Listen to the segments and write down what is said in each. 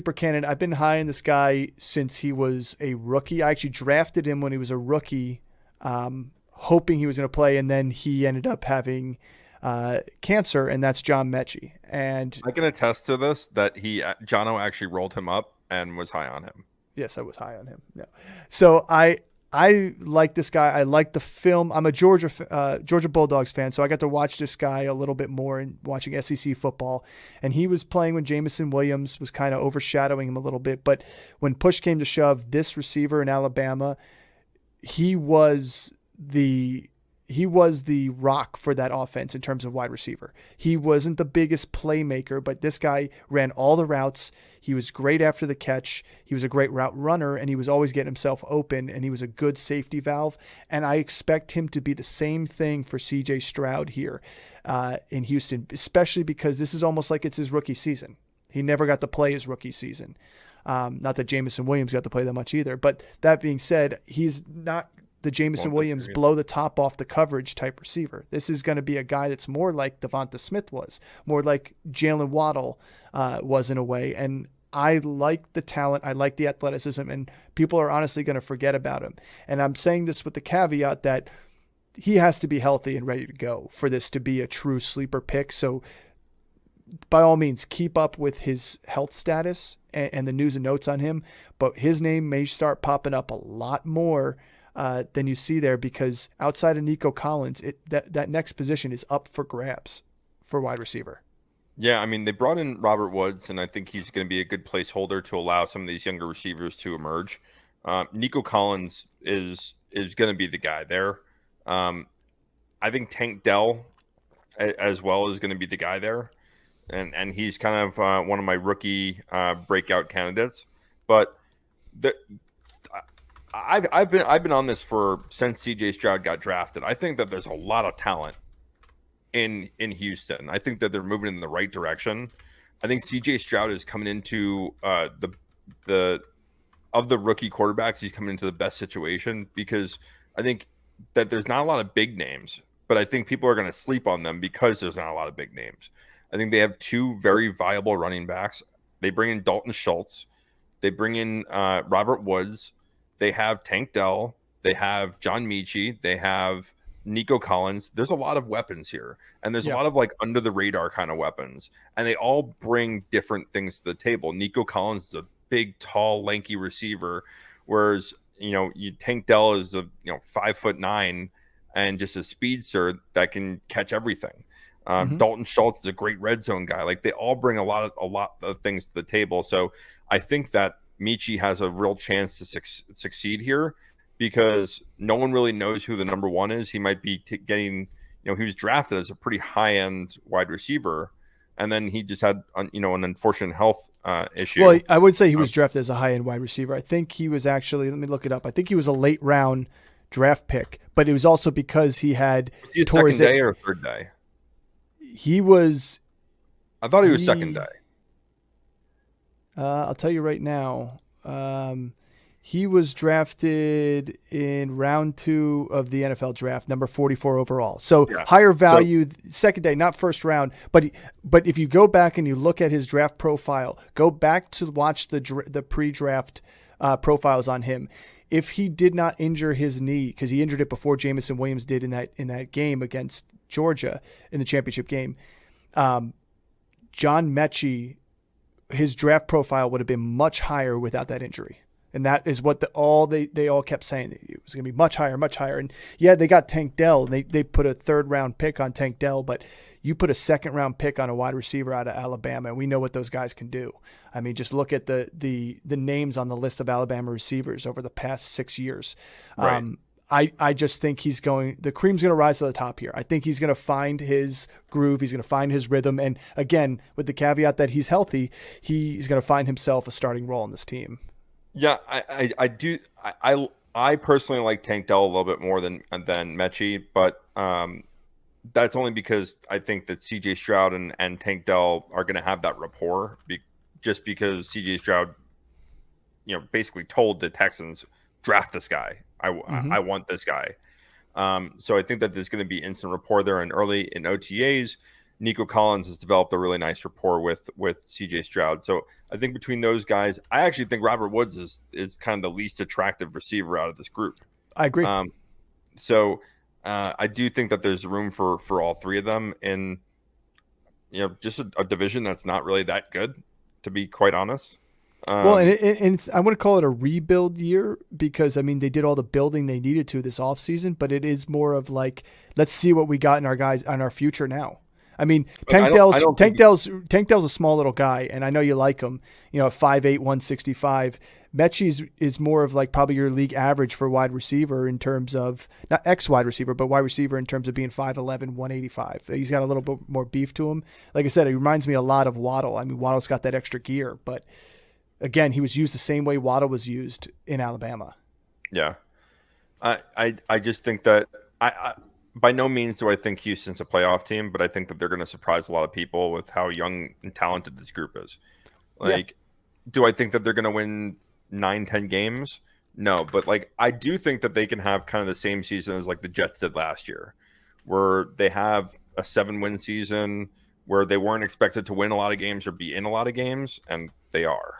sleeper candidate. I've been high on this guy since he was a rookie. I actually drafted him when he was a rookie, hoping he was going to play, and then he ended up having cancer, and that's John Metchie. And I can attest to this that Jono actually rolled him up and was high on him. yes, I was high on him. Yeah. So I like this guy. I like the film. I'm a Georgia Bulldogs fan, so I got to watch this guy a little bit more in watching SEC football. And he was playing when Jameson Williams was kind of overshadowing him a little bit. But when push came to shove, this receiver in Alabama, he was the rock for that offense in terms of wide receiver. He wasn't the biggest playmaker, but this guy ran all the routes. He was great after the catch. He was a great route runner, and he was always getting himself open, and he was a good safety valve. And I expect him to be the same thing for C.J. Stroud here in Houston, especially because this is almost like it's his rookie season. He never got to play his rookie season. Not that Jameson Williams got to play that much either. But that being said, he's not the Jameson Williams blow the top off the coverage type receiver. This is going to be a guy that's more like Devonta Smith was, more like Jalen Waddle was in a way. And I like the talent. I like the athleticism, and people are honestly going to forget about him. And I'm saying this with the caveat that he has to be healthy and ready to go for this to be a true sleeper pick. So by all means, keep up with his health status and the news and notes on him. But his name may start popping up a lot more than you see there, because outside of Nico Collins, that next position is up for grabs for wide receiver. Yeah, I mean, they brought in Robert Woods, and I think he's going to be a good placeholder to allow some of these younger receivers to emerge. Nico Collins is going to be the guy there. I think Tank Dell as well is going to be the guy there, and he's kind of one of my rookie breakout candidates. But I've been on this since C.J. Stroud got drafted. I think that there's a lot of talent in Houston. I think that they're moving in the right direction. I think C.J. Stroud is coming into the rookie quarterbacks. He's coming into the best situation, because I think that there's not a lot of big names, but I think people are going to sleep on them because there's not a lot of big names. I think they have two very viable running backs. They bring in Dalton Schultz. They bring in Robert Woods. They have Tank Dell. They have John Metchie. They have Nico Collins. There's a lot of weapons here, and there's a lot of like under the radar kind of weapons, and they all bring different things to the table. Nico Collins is a big, tall, lanky receiver, whereas Tank Dell is 5'9" and just a speedster that can catch everything. Dalton Schultz is a great red zone guy. Like, they all bring a lot of things to the table. So I think that Metchie has a real chance to succeed here, because no one really knows who the number one is. He might be getting, he was drafted as a pretty high end wide receiver, and then he just had, an unfortunate health issue. Well, I would say he was drafted as a high end wide receiver. I think he was actually, let me look it up. I think he was a late round draft pick, but it was also because he had second day or third day. I thought he was second day. I'll tell you right now. He was drafted in round 2 of the NFL draft, number 44 overall. So higher value, second day, not first round. But if you go back and you look at his draft profile, go back to watch the pre-draft profiles on him. If he did not injure his knee, because he injured it before Jameson Williams did in that game against Georgia in the championship game, John Metchie, his draft profile would have been much higher without that injury. And that is what they all kept saying. It was going to be much higher, much higher. And yeah, they got Tank Dell. They put a 3rd round pick on Tank Dell, but you put a 2nd round pick on a wide receiver out of Alabama, and we know what those guys can do. I mean, just look at the names on the list of Alabama receivers over the past 6 years. Right. I just think the cream's going to rise to the top here. I think he's going to find his groove. He's going to find his rhythm. And again, with the caveat that he's healthy, he's going to find himself a starting role in this team. Yeah, I do. I personally like Tank Dell a little bit more than Metchie, but that's only because I think that C.J. Stroud and Tank Dell are going to have that rapport, just because C.J. Stroud, basically told the Texans, draft this guy. I want this guy. So I think that there's going to be instant rapport there, and early in OTAs. Nico Collins has developed a really nice rapport with CJ Stroud. So I think between those guys, I actually think Robert Woods is kind of the least attractive receiver out of this group. I agree. So I do think that there's room for all three of them in just a division that's not really that good, to be quite honest. Well, and it's, I want to call it a rebuild year because, I mean, they did all the building they needed to this offseason, but it is more of like, let's see what we got in our guys on our future now. I mean, Tank Dell's a small little guy, and I know you like him, at 5'8", 165. Metchie is more of like probably your league average for wide receiver in terms of, not wide receiver, but wide receiver in terms of being 5'11", 185. He's got a little bit more beef to him. Like I said, he reminds me a lot of Waddle. I mean, Waddle's got that extra gear, but again, he was used the same way Waddle was used in Alabama. Yeah. I just think that I by no means do I think Houston's a playoff team, but I think that they're going to surprise a lot of people with how young and talented this group is. Do I think that they're going to win 9-10 games? No, but I do think that they can have kind of the same season as like the Jets did last year, where they have a 7-win season where they weren't expected to win a lot of games or be in a lot of games, and they are.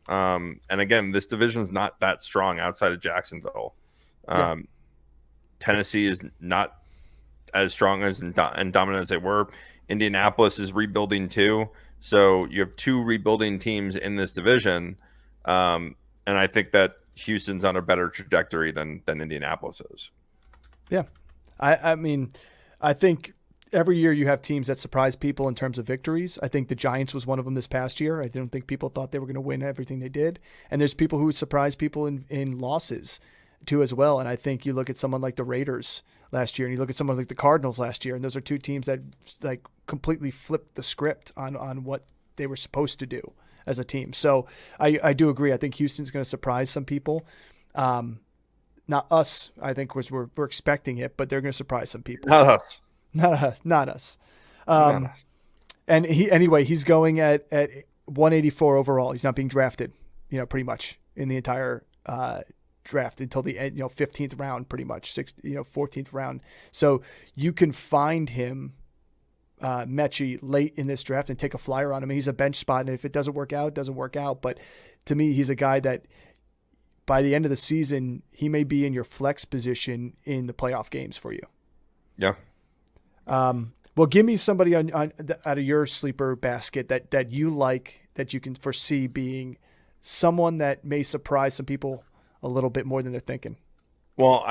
And again, this division is not that strong outside of Jacksonville. Tennessee is not as strong as and dominant as they were. Indianapolis is rebuilding too. So you have two rebuilding teams in this division. And I think that Houston's on a better trajectory than Indianapolis is. Yeah. I mean, I think every year you have teams that surprise people in terms of victories. I think the Giants was one of them this past year. I don't think people thought they were going to win everything they did. And there's people who surprise people in losses too as well. And I think you look at someone like the Raiders last year and you look at someone like the Cardinals last year, and those are two teams that completely flipped the script on what they were supposed to do as a team. So I do agree. I think Houston's going to surprise some people. Not us, I think, was we're expecting it, but they're going to surprise some people. Not us. Not us. And he's going at 184 overall. He's not being drafted, pretty much in the entire draft until the 15th round, pretty much 14th round. So you can find him, Metchie, late in this draft and take a flyer on him. He's a bench spot, and if it doesn't work out, it doesn't work out. But to me, he's a guy that by the end of the season, he may be in your flex position in the playoff games for you. Yeah. Well, give me somebody on out of your sleeper basket that you like, that you can foresee being someone that may surprise some people a little bit more than they're thinking. Well,